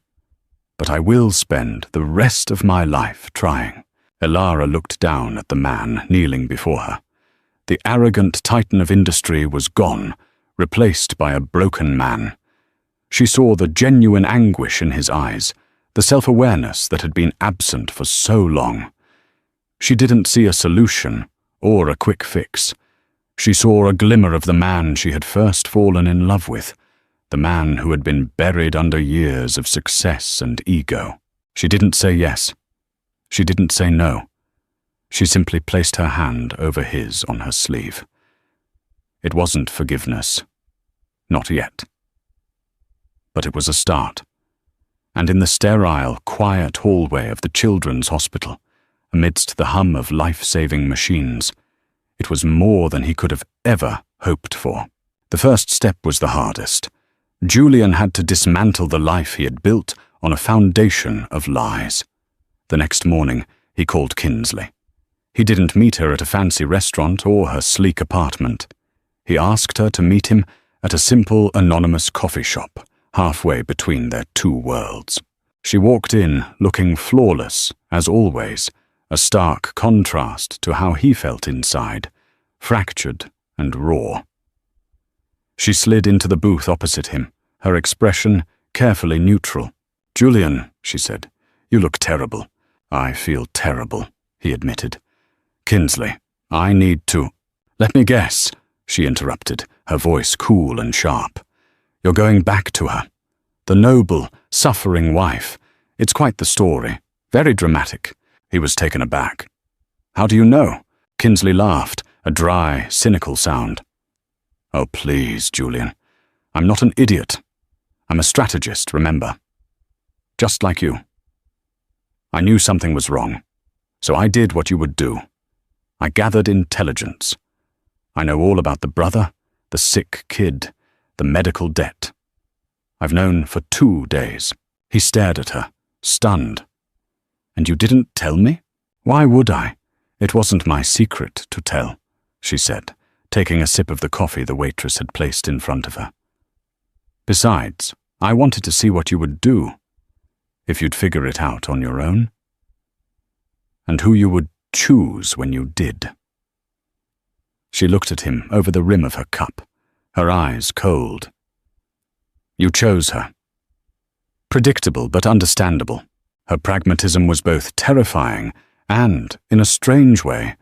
but I will spend the rest of my life trying. Alara looked down at the man kneeling before her. The arrogant titan of industry was gone, replaced by a broken man. She saw the genuine anguish in his eyes, the self-awareness that had been absent for so long. She didn't see a solution or a quick fix. She saw a glimmer of the man she had first fallen in love with, the man who had been buried under years of success and ego. She didn't say yes. She didn't say no. She simply placed her hand over his on her sleeve. It wasn't forgiveness. Not yet. But it was a start. And in the sterile, quiet hallway of the children's hospital, amidst the hum of life-saving machines, it was more than he could have ever hoped for. The first step was the hardest. Julian had to dismantle the life he had built on a foundation of lies. The next morning, he called Kinsley. He didn't meet her at a fancy restaurant or her sleek apartment. He asked her to meet him at a simple, anonymous coffee shop, halfway between their two worlds. She walked in, looking flawless, as always, a stark contrast to how he felt inside, fractured and raw. She slid into the booth opposite him, her expression carefully neutral. "Julian," she said, "you look terrible." "I feel terrible," he admitted. "Kinsley, I need to—" "Let me guess," she interrupted, her voice cool and sharp. "You're going back to her. The noble, suffering wife. It's quite the story. Very dramatic." He was taken aback. "How do you know?" Kinsley laughed, a dry, cynical sound. Oh, please, Julian. I'm not an idiot. I'm a strategist, remember? Just like you. I knew something was wrong, so I did what you would do. I gathered intelligence. I know all about the brother, the sick kid, the medical debt. I've known for 2 days. He stared at her, stunned. And you didn't tell me? Why would I? It wasn't my secret to tell, she said, taking a sip of the coffee the waitress had placed in front of her. Besides, I wanted to see what you would do, if you'd figure it out on your own, and who you would choose when you did. She looked at him over the rim of her cup, her eyes cold. You chose her. Predictable but understandable. Her pragmatism was both terrifying and, in a strange way,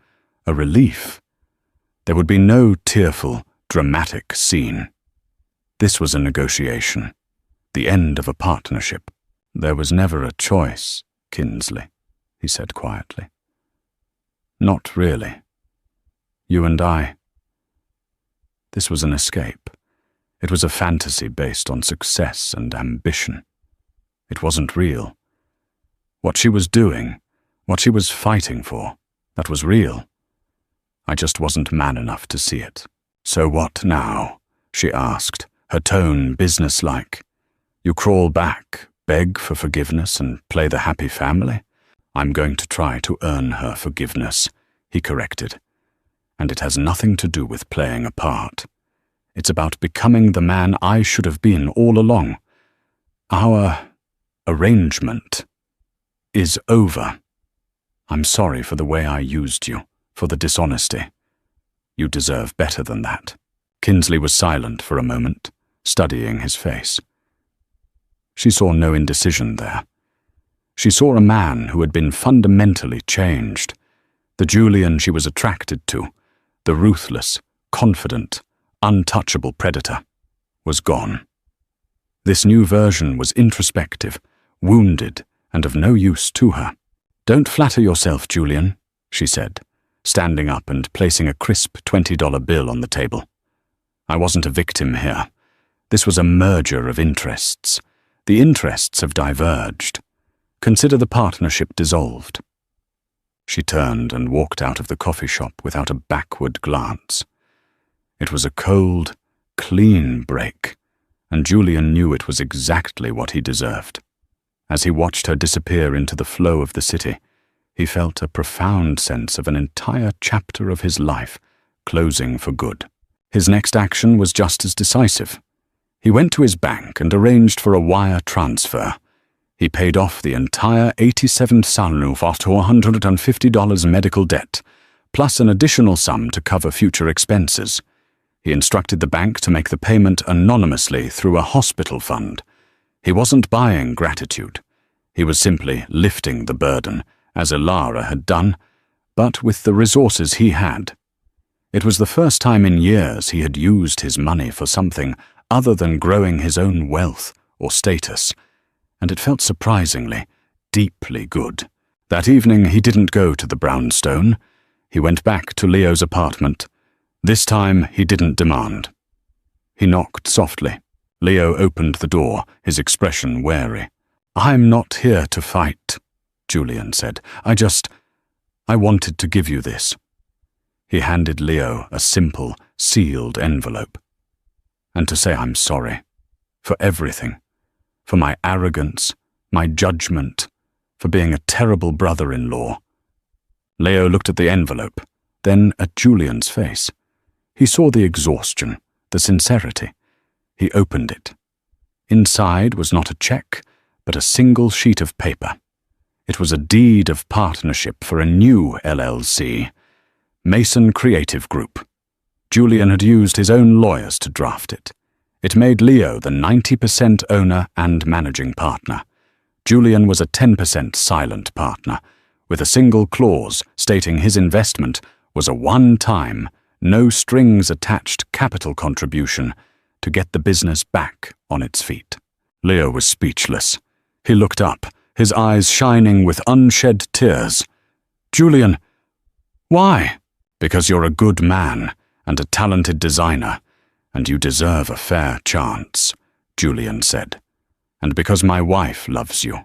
a relief. There would be no tearful, dramatic scene. This was a negotiation, the end of a partnership. There was never a choice, Kinsley, he said quietly. Not really. You and I. This was an escape. It was a fantasy based on success and ambition. It wasn't real. What she was doing, what she was fighting for, that was real. I just wasn't man enough to see it. So what now? She asked, her tone businesslike. You crawl back, beg for forgiveness and play the happy family? I'm going to try to earn her forgiveness, he corrected. And it has nothing to do with playing a part. It's about becoming the man I should have been all along. Our arrangement is over. I'm sorry for the way I used you, for the dishonesty. You deserve better than that. Kinsley was silent for a moment, studying his face. She saw no indecision there. She saw a man who had been fundamentally changed. The Julian she was attracted to, the ruthless, confident, untouchable predator, was gone. This new version was introspective, wounded, and of no use to her. Don't flatter yourself, Julian, she said, standing up and placing a crisp $20 bill on the table. I wasn't a victim here. This was a merger of interests. The interests have diverged. Consider the partnership dissolved. She turned and walked out of the coffee shop without a backward glance. It was a cold, clean break, and Julian knew it was exactly what he deserved. As he watched her disappear into the flow of the city, he felt a profound sense of an entire chapter of his life closing for good. His next action was just as decisive. He went to his bank and arranged for a wire transfer. He paid off the entire $87,450 medical debt, plus an additional sum to cover future expenses. He instructed the bank to make the payment anonymously through a hospital fund. He wasn't buying gratitude. He was simply lifting the burden, as Ilara had done, but with the resources he had. It was the first time in years he had used his money for something other than growing his own wealth or status, and it felt surprisingly, deeply good. That evening he didn't go to the brownstone. He went back to Leo's apartment. This time he didn't demand. He knocked softly. Leo opened the door, his expression wary. I'm not here to fight, Julian said. I wanted to give you this. He handed Leo a simple, sealed envelope. And to say I'm sorry. For everything. For my arrogance, my judgment, for being a terrible brother-in-law. Leo looked at the envelope, then at Julian's face. He saw the exhaustion, the sincerity. He opened it. Inside was not a check, but a single sheet of paper. It was a deed of partnership for a new LLC, Mason Creative Group. Julian had used his own lawyers to draft it. It made Leo the 90% owner and managing partner. Julian was a 10% silent partner, with a single clause stating his investment was a one-time, no-strings-attached capital contribution to get the business back on its feet. Leo was speechless. He looked up, his eyes shining with unshed tears. Julian, why? Because you're a good man and a talented designer, "And you deserve a fair chance," Julian said. "And because my wife loves you.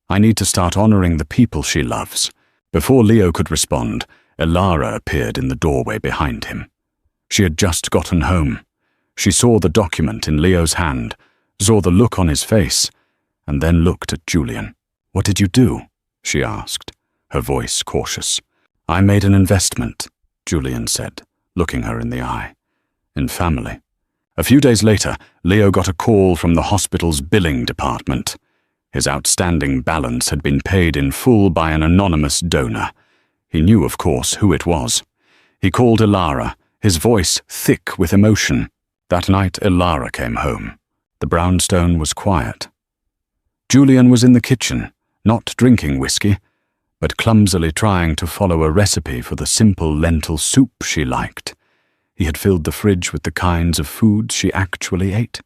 I need to start honoring the people she loves." Before Leo could respond, Elara appeared in the doorway behind him. She had just gotten home. She saw the document in Leo's hand, saw the look on his face, and then looked at Julian. "What did you do?" she asked, her voice cautious. "I made an investment," Julian said, looking her in the eye. "In family." A few days later, Leo got a call from the hospital's billing department. His outstanding balance had been paid in full by an anonymous donor. He knew, of course, who it was. He called Elara, his voice thick with emotion. That night, Elara came home. The brownstone was quiet. Julian was in the kitchen, not drinking whiskey, but clumsily trying to follow a recipe for the simple lentil soup she liked. He had filled the fridge with the kinds of foods she actually ate.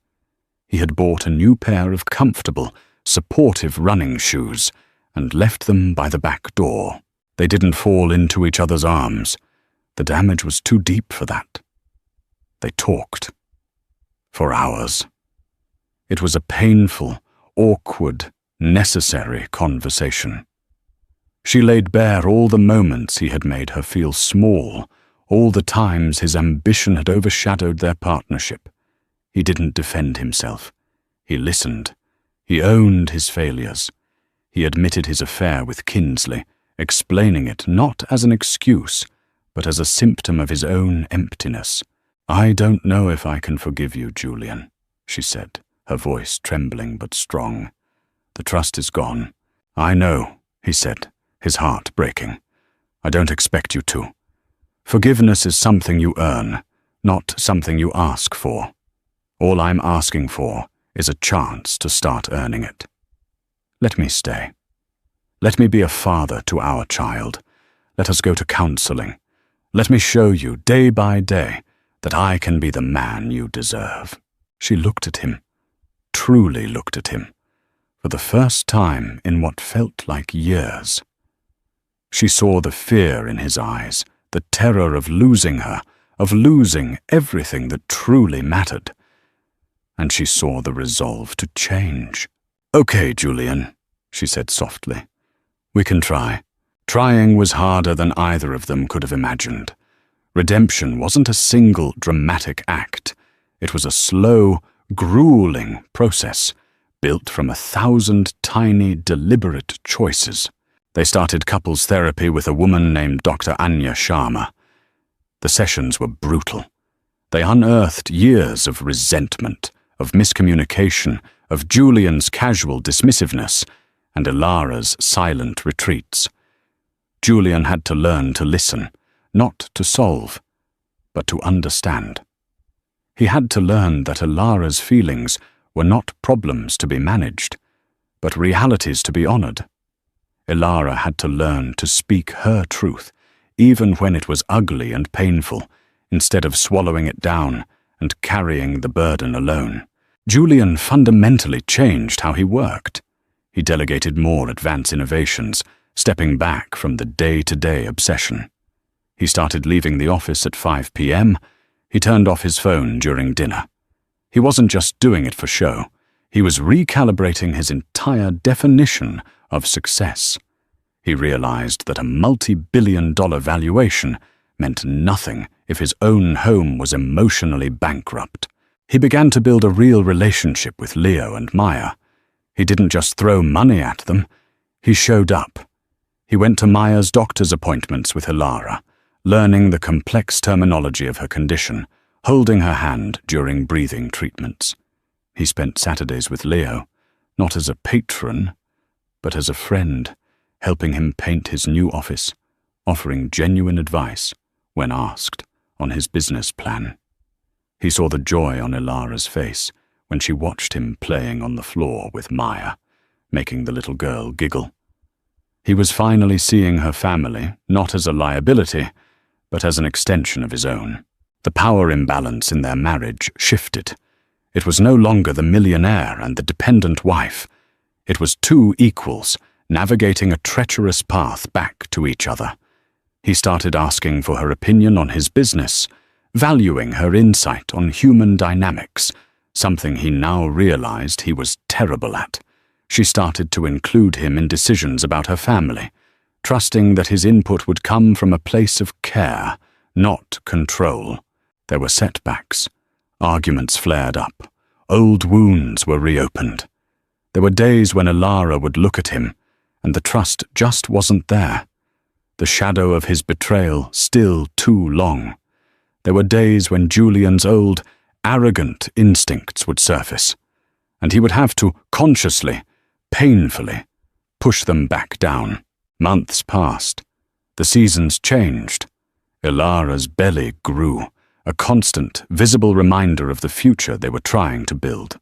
He had bought a new pair of comfortable, supportive running shoes and left them by the back door. They didn't fall into each other's arms. The damage was too deep for that. They talked. For hours. It was a painful, awkward, necessary conversation. She laid bare all the moments he had made her feel small, all the times his ambition had overshadowed their partnership. He didn't defend himself. He listened. He owned his failures. He admitted his affair with Kinsley, explaining it not as an excuse, but as a symptom of his own emptiness. "I don't know if I can forgive you, Julian," she said, her voice trembling but strong. "The trust is gone." "I know," he said, his heart breaking. "I don't expect you to. Forgiveness is something you earn, not something you ask for. All I'm asking for is a chance to start earning it. Let me stay. Let me be a father to our child. Let us go to counseling. Let me show you, day by day, that I can be the man you deserve." She looked at him, truly looked at him, for the first time in what felt like years. She saw the fear in his eyes, the terror of losing her, of losing everything that truly mattered. And she saw the resolve to change. "Okay, Julian," she said softly. "We can try." Trying was harder than either of them could have imagined. Redemption wasn't a single dramatic act. It was a slow, grueling process, built from 1,000 tiny, deliberate choices. They started couples therapy with a woman named Dr. Anya Sharma. The sessions were brutal. They unearthed years of resentment, of miscommunication, of Julian's casual dismissiveness, and Elara's silent retreats. Julian had to learn to listen, not to solve, but to understand. He had to learn that Elara's feelings were not problems to be managed, but realities to be honored. Elara had to learn to speak her truth, even when it was ugly and painful, instead of swallowing it down and carrying the burden alone. Julian fundamentally changed how he worked. He delegated more advanced innovations, stepping back from the day-to-day obsession. He started leaving the office at 5 p.m. He turned off his phone during dinner. He wasn't just doing it for show. He was recalibrating his entire definition of success. He realized that a multi-billion-dollar valuation meant nothing if his own home was emotionally bankrupt. He began to build a real relationship with Leo and Maya. He didn't just throw money at them. He showed up. He went to Maya's doctor's appointments with Elara, learning the complex terminology of her condition, holding her hand during breathing treatments. He spent Saturdays with Leo, not as a patron, but as a friend, helping him paint his new office, offering genuine advice, when asked, on his business plan. He saw the joy on Elara's face when she watched him playing on the floor with Maya, making the little girl giggle. He was finally seeing her family, not as a liability, but as an extension of his own. The power imbalance in their marriage shifted. It was no longer the millionaire and the dependent wife. It was two equals, navigating a treacherous path back to each other. He started asking for her opinion on his business, valuing her insight on human dynamics, something he now realized he was terrible at. She started to include him in decisions about her family, trusting that his input would come from a place of care, not control. There were setbacks. Arguments flared up. Old wounds were reopened. There were days when Ilara would look at him, and the trust just wasn't there. The shadow of his betrayal still too long. There were days when Julian's old, arrogant instincts would surface, and he would have to consciously, painfully, push them back down. Months passed. The seasons changed. Ilara's belly grew, a constant, visible reminder of the future they were trying to build.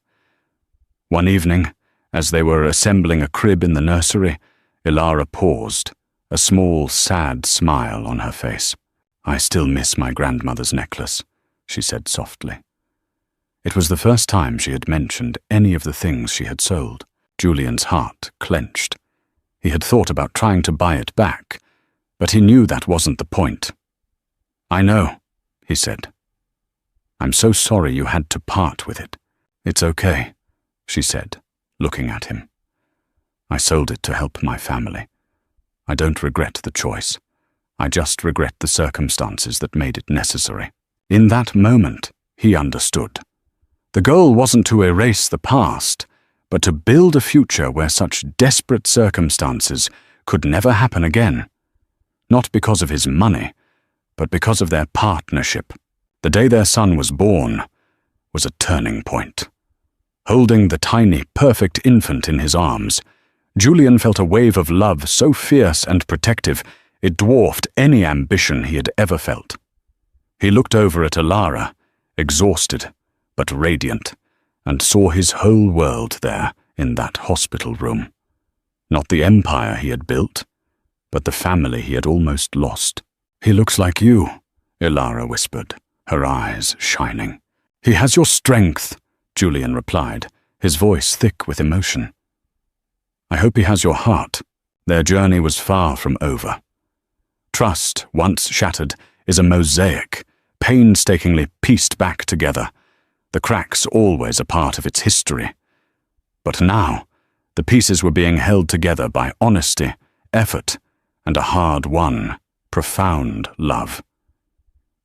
One evening, as they were assembling a crib in the nursery, Ilara paused, a small, sad smile on her face. "I still miss my grandmother's necklace," she said softly. It was the first time she had mentioned any of the things she had sold. Julian's heart clenched. He had thought about trying to buy it back, but he knew that wasn't the point. "I know," he said. "I'm so sorry you had to part with it." "It's okay," she said, looking at him. "I sold it to help my family. I don't regret the choice. I just regret the circumstances that made it necessary." In that moment, he understood. The goal wasn't to erase the past, but to build a future where such desperate circumstances could never happen again. Not because of his money, but because of their partnership. The day their son was born was a turning point. Holding the tiny, perfect infant in his arms, Julian felt a wave of love so fierce and protective it dwarfed any ambition he had ever felt. He looked over at Ilara, exhausted but radiant, and saw his whole world there in that hospital room. Not the empire he had built, but the family he had almost lost. "He looks like you," Ilara whispered, her eyes shining. "He has your strength," Julian replied, his voice thick with emotion. "I hope he has your heart." Their journey was far from over. Trust, once shattered, is a mosaic, painstakingly pieced back together, the cracks always a part of its history. But now, the pieces were being held together by honesty, effort, and a hard-won, profound love.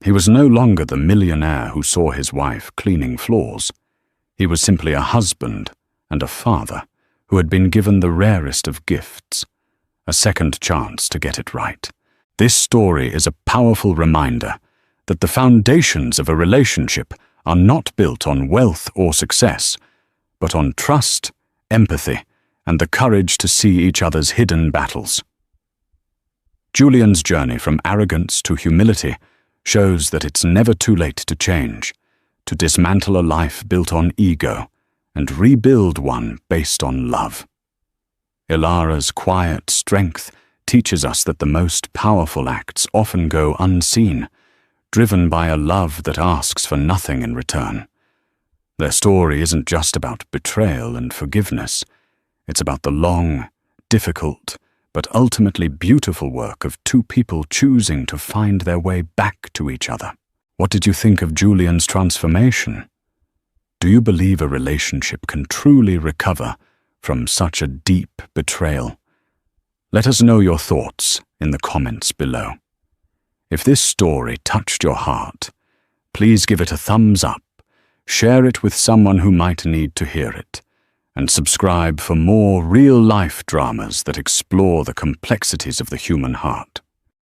He was no longer the millionaire who saw his wife cleaning floors. He was simply a husband and a father who had been given the rarest of gifts, a second chance to get it right. This story is a powerful reminder that the foundations of a relationship are not built on wealth or success, but on trust, empathy, and the courage to see each other's hidden battles. Julian's journey from arrogance to humility shows that it's never too late to change, to dismantle a life built on ego, and rebuild one based on love. Ilara's quiet strength teaches us that the most powerful acts often go unseen, driven by a love that asks for nothing in return. Their story isn't just about betrayal and forgiveness. It's about the long, difficult, but ultimately beautiful work of two people choosing to find their way back to each other. What did you think of Julian's transformation? Do you believe a relationship can truly recover from such a deep betrayal? Let us know your thoughts in the comments below. If this story touched your heart, please give it a thumbs up, share it with someone who might need to hear it, and subscribe for more real-life dramas that explore the complexities of the human heart.